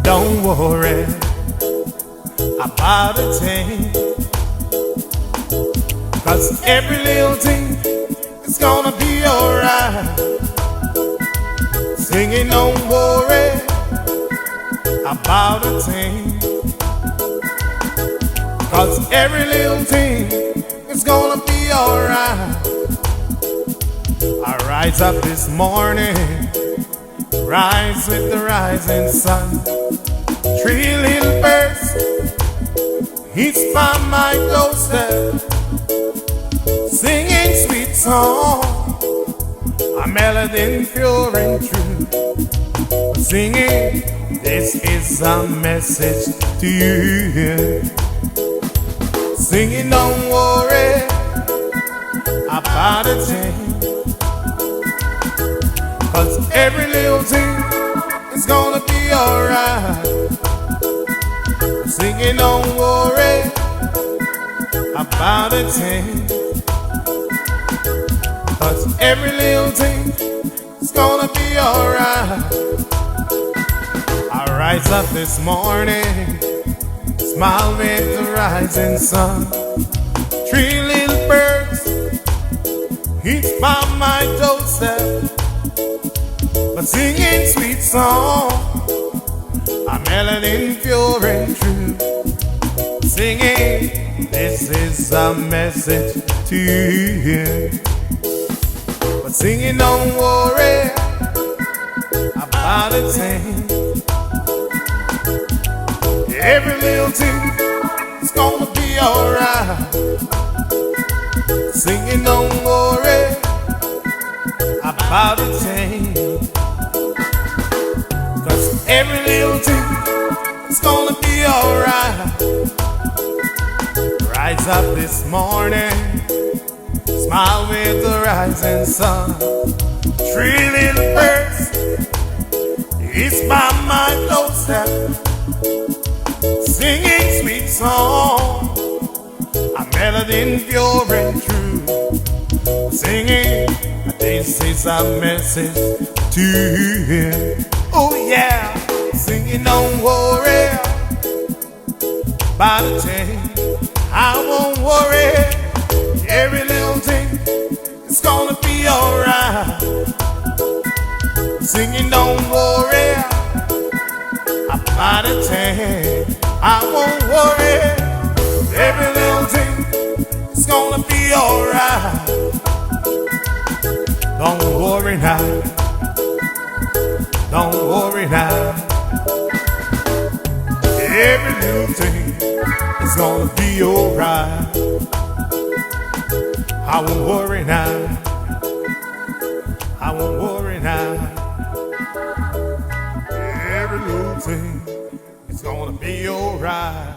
Don't worry about a thing, 'cause every little thing is gonna be alright. Singing, don't worry about a thing, 'cause every little thing is gonna be alright. I rise up this morning, rise with the rising sun. Three little birds each by my doorstep, singing sweet song, a melody pure and true. Singing, this is a message to you. Singing, don't worry about a thing, 'cause every little thing is gonna be alright. Singing, don't worry about a thing, 'cause every little thing is gonna be alright. I rise up this morning, smile with the rising sun. Three little birds each by my doorstep, but singing sweet song, a melody pure and true. Singing, this is a message to you. But singing, don't worry about a thing, every little thing is gonna be alright. Singing, don't worry about a thing, 'cause every little thing is gonna be alright. Rise up this morning, smile with the rising sun. Three little birds each by my doorstep, singing sweet song, a melody pure and true. Singing, this is a message to you. Oh yeah, singing, don't worry about a thing, I won't worry, every little thing is gonna be alright. Singing, don't worry about a thing, I won't worry, every little thing is gonna be alright. Don't worry now, don't worry now, every little thing is gonna be alright. I won't worry now, I won't worry now, every little thing is gonna be alright.